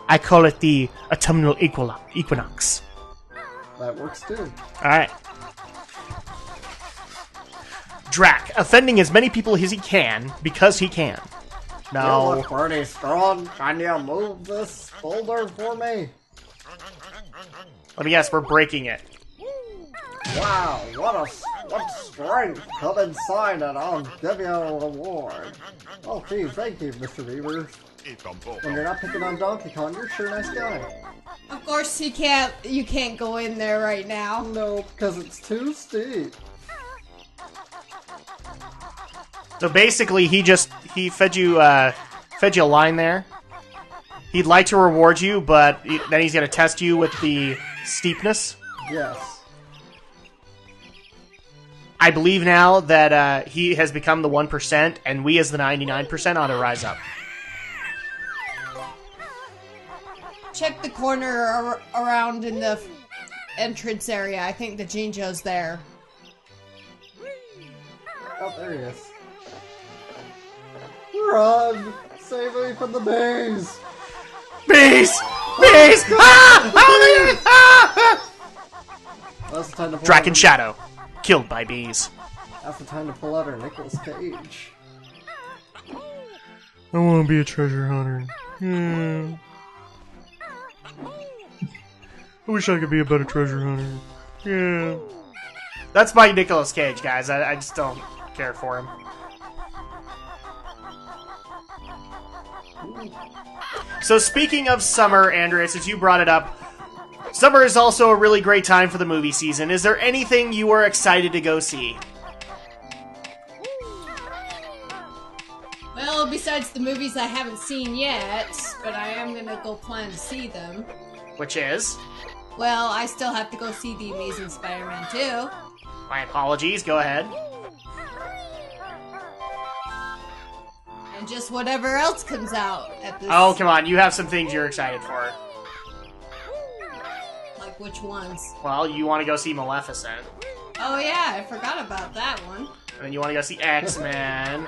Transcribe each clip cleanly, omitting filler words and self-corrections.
I call it the autumnal equinox. That works too. Alright. Drak, offending as many people as he can, because he can. No. You look pretty strong. Can you move this boulder for me? Let me guess, we're breaking it. Wow, what strength! Come inside and I'll give you a reward. Oh, geez, thank you, Mr. Beaver. When you're not picking on Donkey Kong, you're sure a nice guy. Of course you can't go in there right now. No, because it's too steep. So basically, he fed you a line there. He'd like to reward you, but then he's gonna test you with the steepness. Yes. I believe now that he has become the 1%, and we as the 99% ought to rise up. Check the corner around in the entrance area. I think the Jinjo's there. Oh, there he is. Run! Save me from the bees! Bees! Bees! Ah! That's the time to pull Drak out and Shadow, killed by bees. That's the time to pull out our Nicolas Cage. I want to be a treasure hunter. I wish I could be a better treasure hunter. Yeah. That's my Nicolas Cage, guys. I just don't care for him. So speaking of summer, Andrea, since you brought it up, summer is also a really great time for the movie season. Is there anything you are excited to go see? Well, besides the movies I haven't seen yet, but I am gonna go plan to see them. Which is? Well, I still have to go see The Amazing Spider-Man 2. My apologies, go ahead. And just whatever else comes out at this... Oh, come on, you have some things you're excited for. Like which ones? Well, you want to go see Maleficent. Oh yeah, I forgot about that one. And then you want to go see X-Men.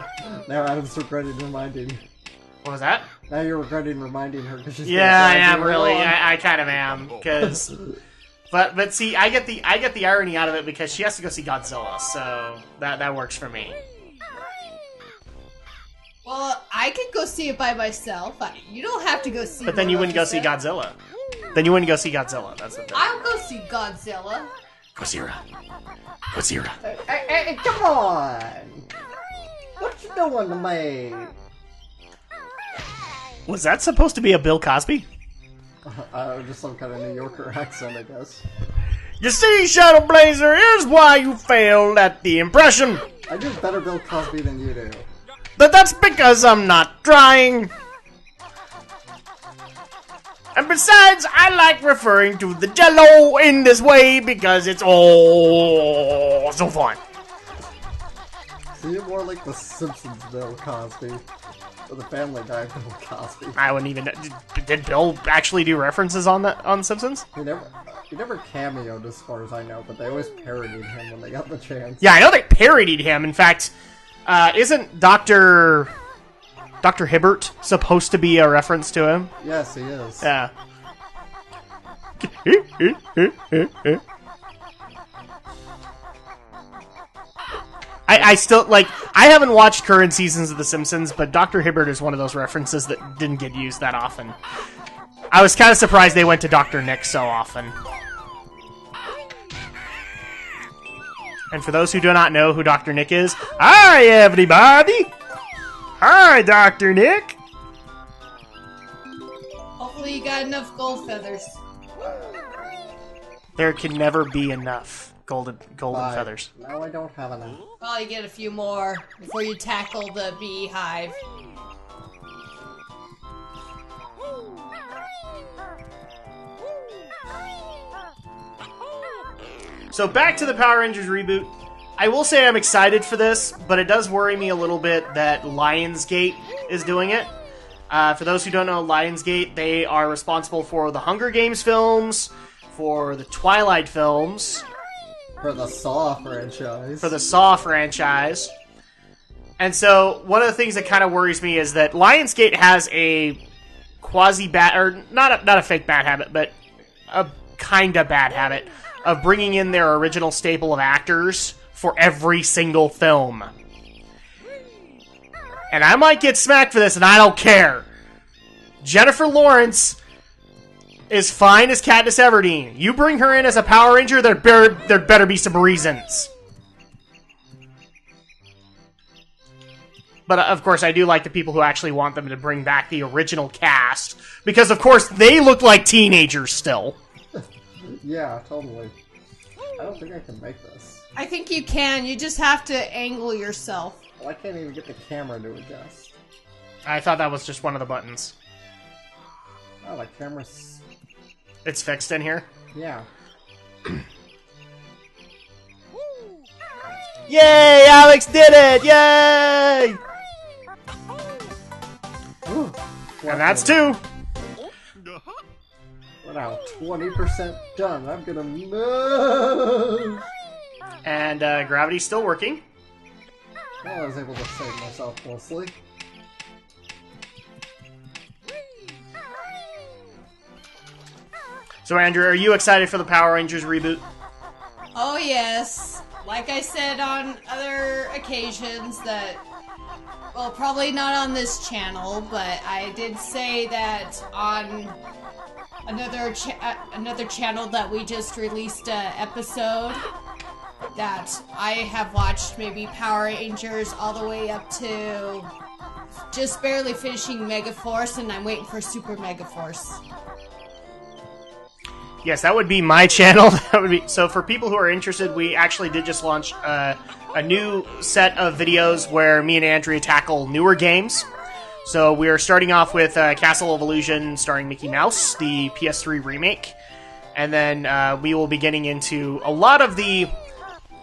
Now Adam's regretting reminding. What was that? Now you're regretting reminding her because she's. Yeah, I am really. I kind of am because. But see, I get the irony out of it because she has to go see Godzilla, so that works for me. Well, I could go see it by myself. You don't have to go see. But then you wouldn't go see Godzilla. Then you wouldn't go see Godzilla. That's the thing. I'll go see Godzilla. Godzilla. Godzilla. Hey, come on! What you doing to me? Was that supposed to be a Bill Cosby? Just some kind of New Yorker accent, I guess. You see, Shadow Blazer, here's why you failed at the impression. I do better Bill Cosby than you do. But that's because I'm not trying. And besides, I like referring to the Jello in this way because it's all so fun. See, you're more like the Simpsons Bill Cosby. Or the Family Guy Bill Cosby. I wouldn't even... Did Bill actually do references on The Simpsons? He never cameoed as far as I know, but they always parodied him when they got the chance. Yeah, I know they parodied him. In fact, isn't Dr. Hibbert supposed to be a reference to him? Yes, he is. Yeah. I still, like, I haven't watched current seasons of The Simpsons, but Dr. Hibbert is one of those references that didn't get used that often. I was kind of surprised they went to Dr. Nick so often. And for those who do not know who Dr. Nick is, hi, everybody! Hi, Dr. Nick! Hopefully you got enough gold feathers. There can never be enough golden feathers. No, I don't have enough. Probably get a few more before you tackle the beehive. So back to the Power Rangers reboot. I will say I'm excited for this, but it does worry me a little bit that Lionsgate is doing it. For those who don't know Lionsgate, they are responsible for the Hunger Games films, for the Twilight films, For the Saw franchise. for the Saw franchise. And so one of the things that kind of worries me is that Lionsgate has a quasi-bad, or not a fake bad habit, but a kinda bad habit of bringing in their original staple of actors for every single film. And I might get smacked for this, and I don't care. Jennifer Lawrence is fine as Katniss Everdeen. You bring her in as a Power Ranger, there better be some reasons. But, of course, I do like the people who actually want them to bring back the original cast. Because, of course, they look like teenagers still. Yeah, totally. I don't think I can make this. I think you can. You just have to angle yourself. Well, I can't even get the camera to adjust. I thought that was just one of the buttons. Oh, the camera's... It's fixed in here? Yeah. Yay! Alex did it! Yay! Ooh, And that's 2. We're now 20% done. I'm gonna move! And gravity's still working. Well, I was able to save myself mostly. So, Andrew, are you excited for the Power Rangers reboot? Oh, yes. Like I said on other occasions that... Well, probably not on this channel, but I did say that on another channel that we just released an episode that I have watched maybe Power Rangers all the way up to just barely finishing Megaforce, and I'm waiting for Super Megaforce. Yes, that would be my channel. That would be so. For people who are interested, we actually did just launch a new set of videos where me and Andrea tackle newer games. So we are starting off with Castle of Illusion starring Mickey Mouse, the PS3 remake. And then we will be getting into a lot of the...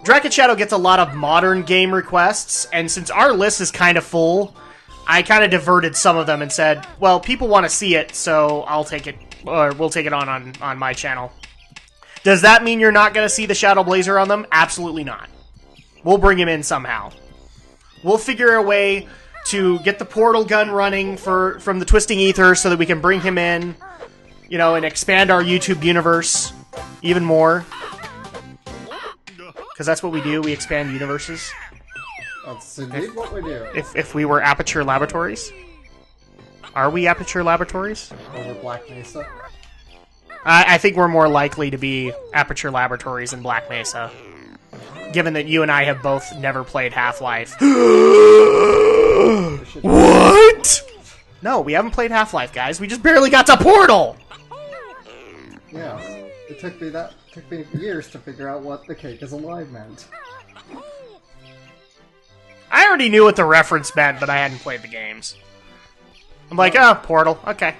Drak Shadow gets a lot of modern game requests, and since our list is kind of full, I kind of diverted some of them and said, well, people want to see it, so I'll take it, or we'll take it on my channel. Does that mean you're not going to see the Shadow Blazer on them? Absolutely not. We'll bring him in somehow. We'll figure a way to get the portal gun running from the Twisting Ether so that we can bring him in, you know, and expand our YouTube universe even more. Because that's what we do, we expand universes. That's indeed what we do. If we were Aperture Laboratories. Are we Aperture Laboratories? Over Black Mesa. I think we're more likely to be Aperture Laboratories than Black Mesa. Given that you and I have both never played Half-Life. What? No, we haven't played Half-Life, guys. We just barely got to Portal! Yeah, it took me years to figure out what the cake is alive meant. I already knew what the reference meant, but I hadn't played the games. I'm like, oh, Portal, okay.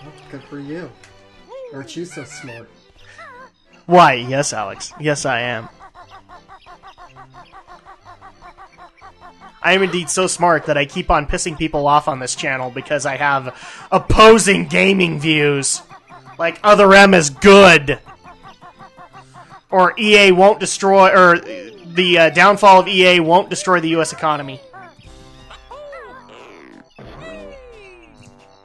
Well, good for you. Aren't you so smart? Why, yes, Alex. Yes, I am. I am indeed so smart that I keep on pissing people off on this channel because I have opposing gaming views. Like, Other M is good. Or EA won't destroy, or the downfall of EA won't destroy the US economy.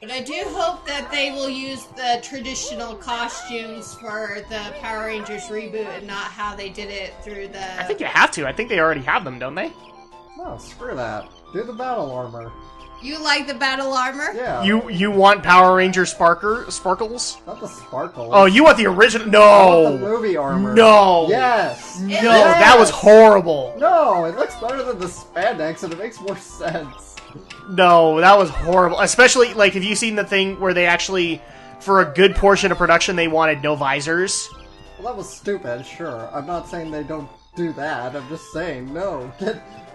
But I do hope that they will use the traditional costumes for the Power Rangers reboot and not how they did it through the... I think you have to. I think they already have them, don't they? No, screw that. Do the battle armor. You like the battle armor? Yeah. You want Power Ranger Sparkles? Not the sparkles. Oh, you want the original? I No! want the movie armor. No! Yes! No, Yes! that was horrible! No, it looks better than the spandex and it makes more sense. No, that was horrible. Especially, like, have you seen the thing where they actually, for a good portion of production, they wanted no visors? Well, that was stupid, sure. I'm not saying they don't do that. I'm just saying, no.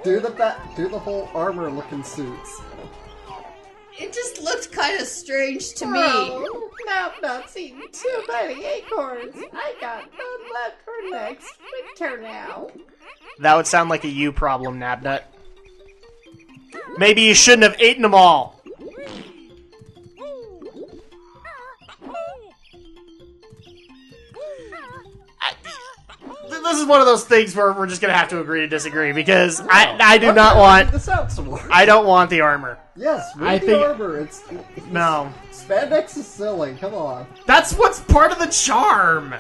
Do the whole armor-looking suits. It just looked kind of strange to me. Oh, now I've not seen too many acorns. I got none left for next winter now. That would sound like a you problem, Nabnut. Maybe you shouldn't have eaten them all. The this is one of those things where we're just gonna have to agree to disagree because I do not want. This out some more. I don't want the armor. Yes, I the think armor. It's no. Spandex is silly. Come on. That's what's part of the charm.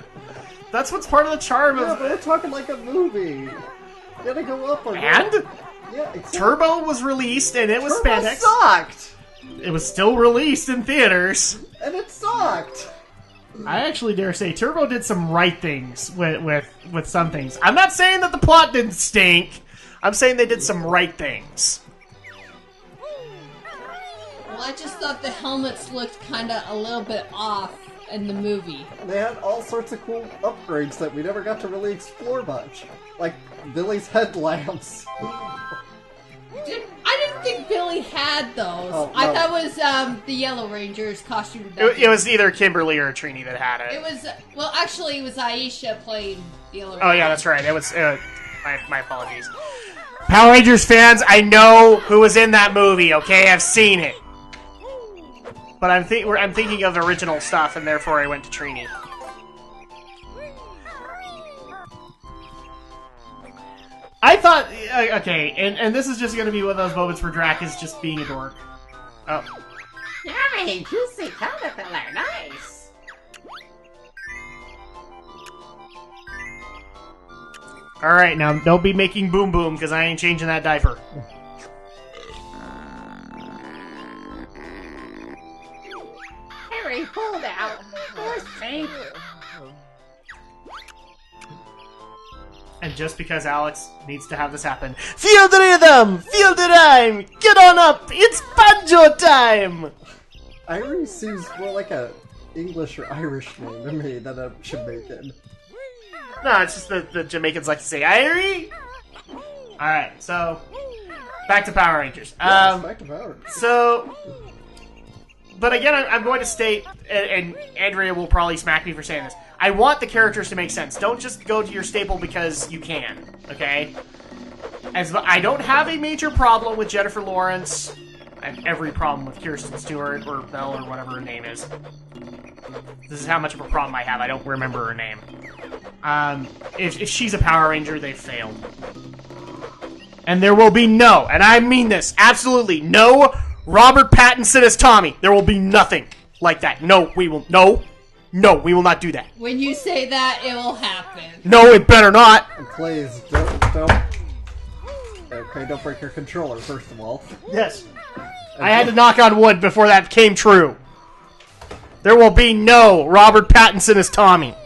That's what's part of the charm. Yeah, but we're talking like a movie. You gotta go up or and yeah, exactly. Turbo was released and it was Turbo spandex. Sucked. It was still released in theaters. And it sucked. I actually dare say Turbo did some right things with some things. I'm not saying that the plot didn't stink. I'm saying they did some right things. Well, I just thought the helmets looked kind of a little bit off in the movie. They had all sorts of cool upgrades that we never got to really explore much. Like Billy's headlamps. I didn't think Billy had those. Oh, no. I thought it was the Yellow Ranger's costume. It was either Kimberly or Trini that had it. It was, well, actually, it was Aisha playing the Yellow Ranger. Oh yeah, that's right. It was. My apologies. Power Rangers fans, I know who was in that movie. Okay, I've seen it. But I'm thinking of original stuff, and therefore I went to Trini. I thought, okay, and this is just going to be one of those moments where Drak is just being a dork. Oh. Yummy, juicy caterpillar, nice. Alright, now don't be making boom boom, because I ain't changing that diaper. Harry pulled out. Poor thing. And just because Alex needs to have this happen, feel the rhythm! Feel the rhyme! Get on up! It's banjo time! Irie seems more like a English or Irish name to me than a Jamaican. No, it's just the Jamaicans like to say Irie! Alright, so back to Power Rangers. Yes, back to Power Rangers. So, but again, I'm going to state, and Andrea will probably smack me for saying this, I want the characters to make sense. Don't just go to your staple because you can, okay? I don't have a major problem with Jennifer Lawrence. I have every problem with Kirsten Stewart, or Belle, or whatever her name is. This is how much of a problem I have. I don't remember her name. If she's a Power Ranger, they've failed. And there will be no, and I mean this, absolutely no Robert Pattinson as Tommy. There will be nothing like that. No, we will we will not do that. When you say that, it will happen. No, it better not. And please, don't... Okay, don't break your controller, first of all. Yes. I had to knock on wood before that came true. There will be no Robert Pattinson as Tommy.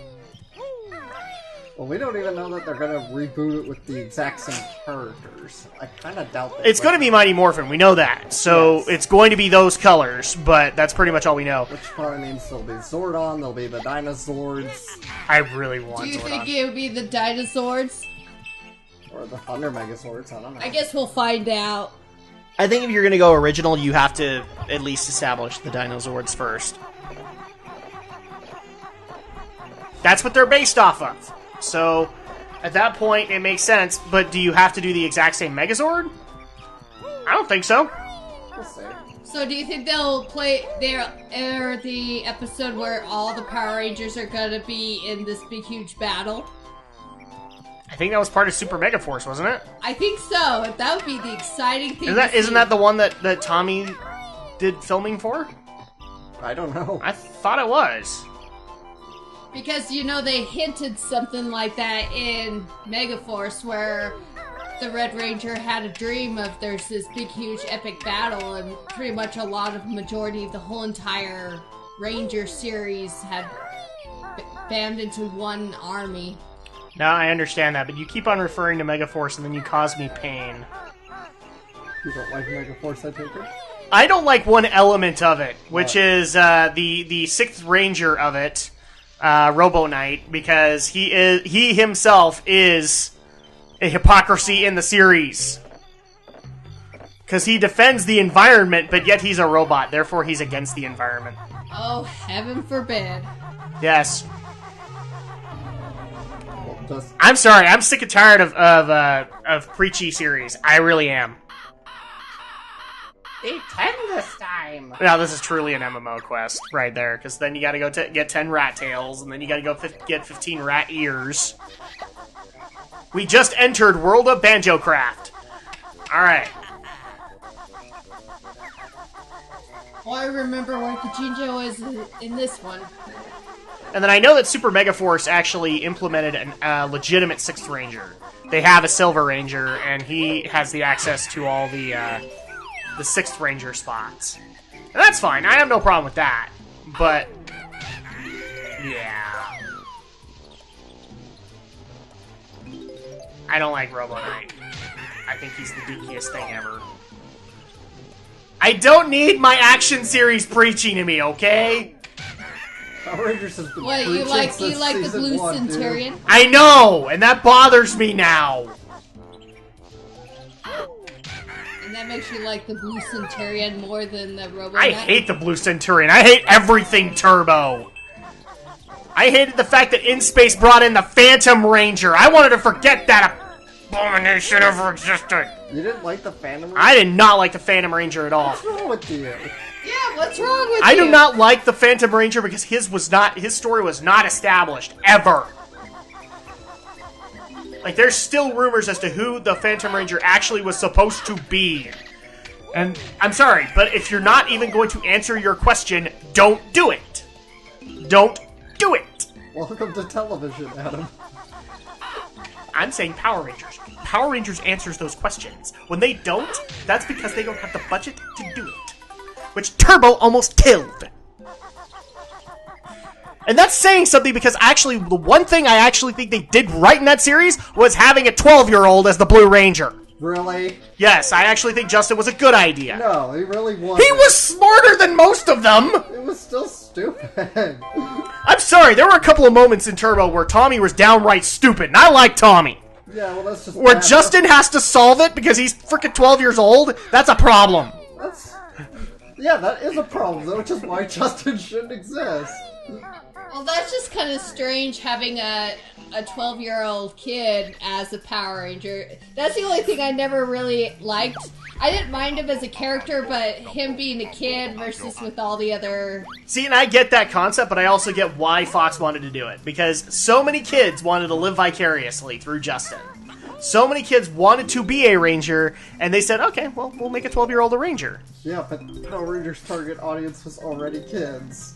Well, we don't even know that they're going to reboot it with the exact same characters. I kind of doubt that. It's going to be Mighty Morphin, we know that. So Yes. it's going to be those colors, but that's pretty much all we know. Which probably means there'll be Zordon, there'll be the dinosaurs, I really want Do you Zordon. think it would be the dinosaurs? or the Thunder Megazords, I don't know. I guess we'll find out. I think if you're going to go original, you have to at least establish the Dinozords first. That's what they're based off of. So, at that point, it makes sense, but do you have to do the exact same Megazord? I don't think so. We'll see. So do you think they'll air the episode where all the Power Rangers are gonna be in this big huge battle? I think that was part of Super Mega Force, wasn't it? I think so. That would be the exciting thing. Isn't that the one that Tommy did filming for? I don't know. I thought it was. Because, you know, they hinted something like that in Megaforce where the Red Ranger had a dream of there's this big, huge, epic battle, and pretty much a lot of majority of the whole entire Ranger series had band into one army. No, I understand that, but you keep on referring to Megaforce and then you cause me pain. You don't like Megaforce, I take it? I don't like one element of it, which is the sixth Ranger of it, Robo Knight, because he himself is a hypocrisy in the series. Because he defends the environment, but yet he's a robot, therefore he's against the environment. Oh, heaven forbid. Yes. Well, I'm sorry, I'm sick and tired of preachy series. I really am. Need 10 this time. Now, this is truly an MMO quest right there, because then you gotta go get 10 rat tails, and then you gotta go get 15 rat ears. We just entered World of Banjo Craft. Alright. Oh, I remember where Kajinjo was in this one. And then I know that Super Mega Force actually implemented a legitimate 6th Ranger. They have a Silver Ranger, and he has the access to all the 6th Ranger spots. And that's fine, I have no problem with that. But, yeah. I don't like Robo Knight. I think he's the geekiest thing ever. I don't need my action series preaching to me, okay? Power Rangers has been What, you like the Blue Centurion? I know, and that bothers me now. And that makes you like the Blue Centurion more than the Robo I Knight? hate the Blue Centurion. I hate everything Turbo. I hated the fact that InSpace brought in the Phantom Ranger. I wanted to forget that abomination ever existed. You didn't like the Phantom Ranger? I did not like the Phantom Ranger at all. What's wrong with you? Yeah, what's wrong with you? I do not like the Phantom Ranger because his story was not established, ever. Like, there's still rumors as to who the Phantom Ranger actually was supposed to be. And I'm sorry, but if you're not even going to answer your question, don't do it. Don't do it. Welcome to television, Adam. I'm saying Power Rangers. Power Rangers answers those questions. When they don't, that's because they don't have the budget to do it. Which Turbo almost killed. And that's saying something because actually, the one thing I actually think they did right in that series was having a 12-year-old as the Blue Ranger. Really? Yes, I actually think Justin was a good idea. No, he really wasn't. He was smarter than most of them! It was still stupid. I'm sorry, there were a couple of moments in Turbo where Tommy was downright stupid, and I like Tommy. Yeah, well, that's just Where bad. Justin has to solve it because he's freaking 12 years old, that's a problem. Yeah, that is a problem, though, which is why Justin shouldn't exist. Well, that's just kind of strange having a 12-year-old kid as a Power Ranger. That's the only thing I never really liked. I didn't mind him as a character, but him being a kid versus with all the other... See, and I get that concept, but I also get why Fox wanted to do it. Because so many kids wanted to live vicariously through Justin. So many kids wanted to be a Ranger, and they said, okay, well, we'll make a 12-year-old a Ranger. Yeah, but Power Rangers' target audience was already kids.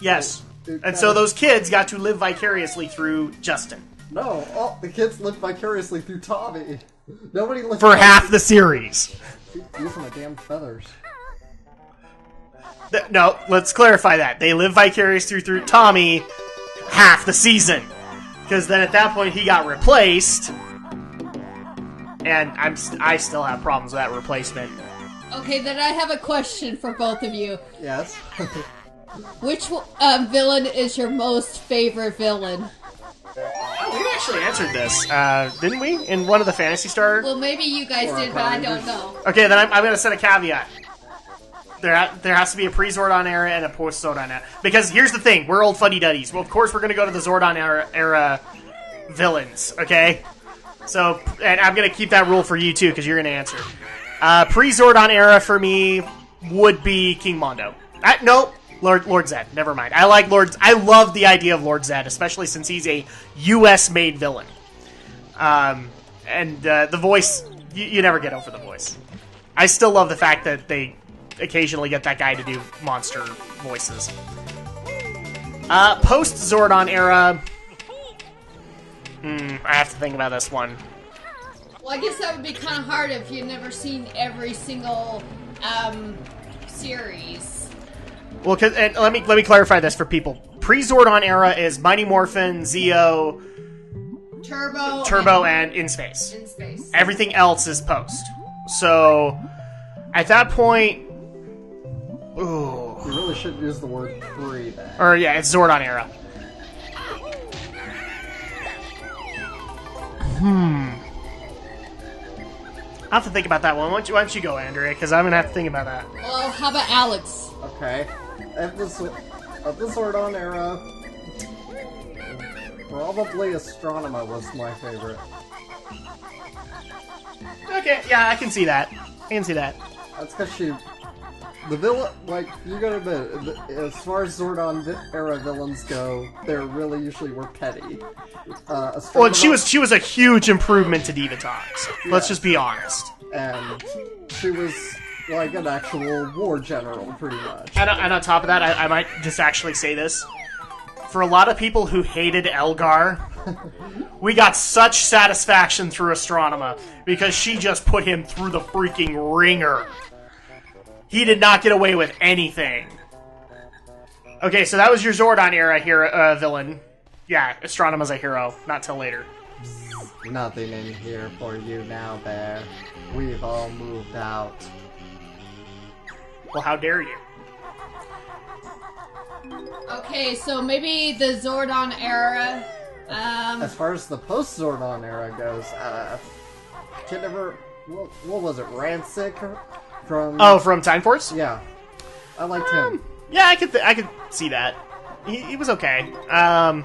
Yes. And so those kids got to live vicariously through Justin. No, the kids lived vicariously through Tommy. Nobody lived For half the series. Using my damn feathers. No, let's clarify that. They live vicariously through Tommy half the season. Because then at that point he got replaced. And I still have problems with that replacement. Okay, then I have a question for both of you. Yes. Which villain is your most favorite villain? We actually answered this, didn't we? In one of the Phantasy Star? Well, maybe you guys did, but I don't know. Okay, then I'm going to set a caveat. There has to be a pre-Zordon era and a post-Zordon era. Because here's the thing, we're old fuddy-duddies. Well, of course we're going to go to the Zordon era villains, okay? So, and I'm going to keep that rule for you too, because you're going to answer. Pre-Zordon era for me would be King Mondo. No, Lord Zed. Never mind. I love the idea of Lord Zed, especially since he's a U.S.-made villain. And the voice, you never get over the voice. I still love the fact that they occasionally get that guy to do monster voices. Post-Zordon era... I have to think about this one. Well, I guess that would be kind of hard if you've never seen every single series. Well, and let me clarify this for people. Pre-Zordon era is Mighty Morphin, Zeo, Turbo, and In Space. In Space. Everything else is post. So, at that point... Ooh. You really shouldn't use the word pre then. Or, yeah, it's Zordon era. I'll have to think about that one. Why don't you go, Andrea? Because I'm going to have to think about that. Well, how about Alex? Okay. Of the Zordon era, probably Astronema was my favorite. Okay, yeah, I can see that. That's because she The villain, like, you gotta admit, as far as Zordon-era villains go, they really usually were petty. Well, she was a huge improvement to Divatox. Let's just be honest. And she was like an actual war general, pretty much. And on top of that, I might just actually say this. For a lot of people who hated Elgar, we got such satisfaction through Astronema, because she just put him through the freaking ringer. He did not get away with anything. Okay, so that was your Zordon era hero, villain. Yeah, Astronema's a hero. Not till later. Nothing in here for you now, Bear. We've all moved out. Well, how dare you? Okay, so maybe the Zordon era. As far as the post-Zordon era goes, can never... What was it, Rancic? From Time Force? Yeah. I liked him. Yeah, I could see that. He was okay. I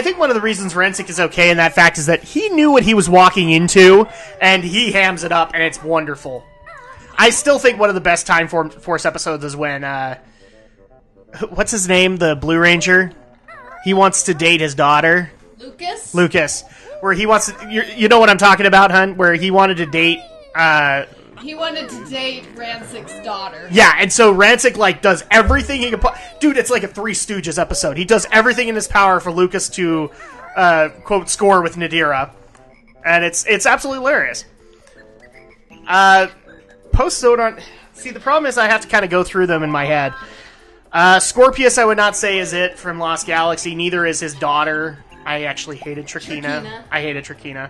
think one of the reasons Rancic is okay in that fact is that he knew what he was walking into, and he hams it up, and it's wonderful. I still think one of the best Time Force episodes is when, what's his name? The Blue Ranger? He wants to date his daughter. Lucas. Where he wants to... You know what I'm talking about, hun? Where he wanted to date... He wanted to date Rancic's daughter. Yeah, and so Rancic, like, does everything he can... Dude, it's like a Three Stooges episode. He does everything in his power for Lucas to, quote, score with Nadira. And it's absolutely hilarious. Post-Zordon... See, the problem is I have to kind of go through them in my head. Scorpius, I would not say is it from Lost Galaxy. Neither is his daughter. I actually hated Trakina. I hated Trakina.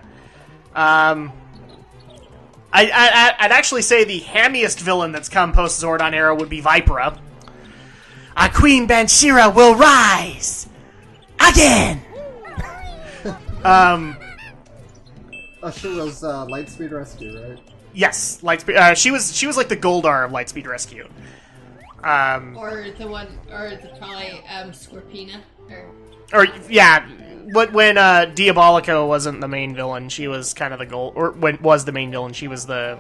I'd actually say the hammiest villain that's come post-Zordon era would be Vipera. Queen Banshira will rise! Again! She was Lightspeed Rescue, right? Yes, Lightspeed. She was like the Goldar of Lightspeed Rescue. Or probably Scorpina. Or yeah, but when Diabolico wasn't the main villain, she was kind of the goal. Or when was the main villain, she was the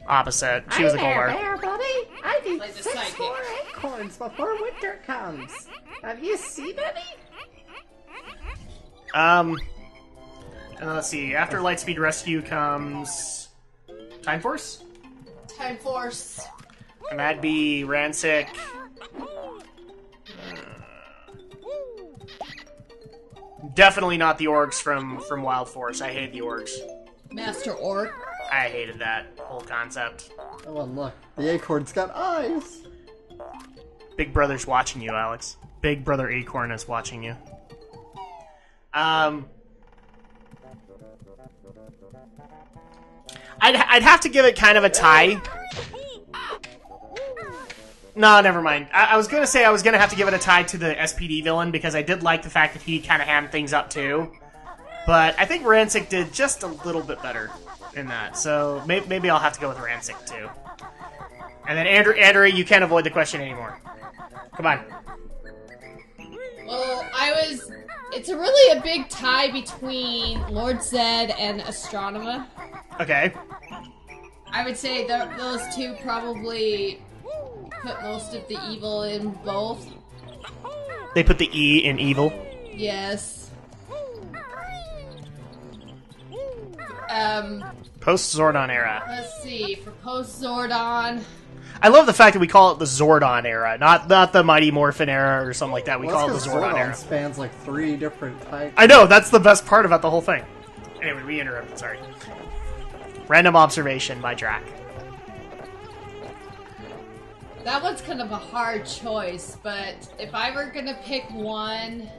opposite. She was the Goldar. There, buddy. I need Like the 6 sidekick. more acorns before winter comes. Have you seen any? And let's see. After Lightspeed Rescue comes Time Force, Time Force. and that'd be Rancic. Definitely not the orcs from Wild Force. I hate the orcs. Master Orc. I hated that whole concept. Oh, and look. The acorn's got eyes! Big Brother's watching you, Alex. Big Brother Acorn is watching you. I'd have to give it kind of a tie. No, never mind. I was gonna say I was gonna have to give it a tie to the SPD villain, because I did like the fact that he kind of hammed things up too. But I think Rancic did just a little bit better in that, so maybe I'll have to go with Rancic too. And then Andrew, you can't avoid the question anymore. Come on. Well, it's really a big tie between Lord Zed and Astronema. Okay. I would say those two probably put most of the evil in both. They put the E in evil. Yes. Post-Zordon era. Let's see, for post-Zordon... I love the fact that we call it the Zordon era, not the Mighty Morphin era or something like that. We call it the Zordon era. Spans like 3 different types. I know, that's the best part about the whole thing. Anyway, we interrupted, sorry. Random observation by Drak. That one's kind of a hard choice, but if I were gonna pick one...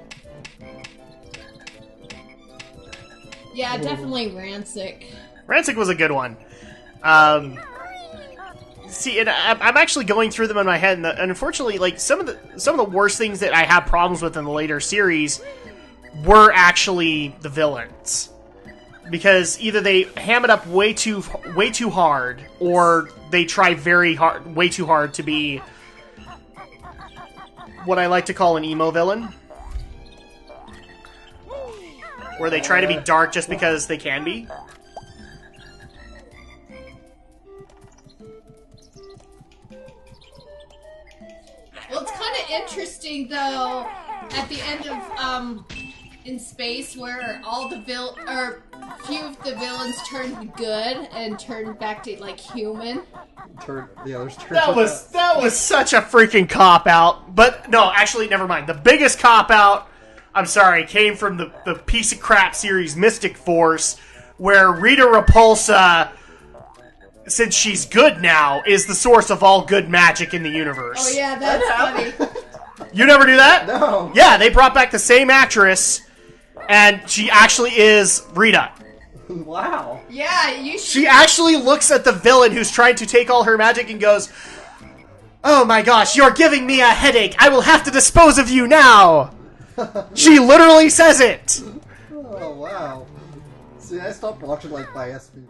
Yeah, definitely Rancic. Rancic was a good one. See, and I'm actually going through them in my head, and unfortunately, like some of the worst things that I have problems with in the later series were actually the villains, because either they ham it up way too hard, or they try way too hard to be what I like to call an emo villain, where they try to be dark just because they can be. interesting though at the end of in space where all the few of the villains turned good and turned back to like human. The others turned. That was such a freaking cop out. But no, actually, never mind. The biggest cop out, I'm sorry, came from the piece of crap series Mystic Force, where Rita Repulsa, since she's good now, is the source of all good magic in the universe. Oh yeah, that's funny. You never knew that? No. Yeah, they brought back the same actress, and she actually is Rita. Wow. Yeah, you should. She actually looks at the villain who's trying to take all her magic and goes, "Oh my gosh, you're giving me a headache. I will have to dispose of you now." She literally says it. Oh wow. See, I stopped watching like my SVB.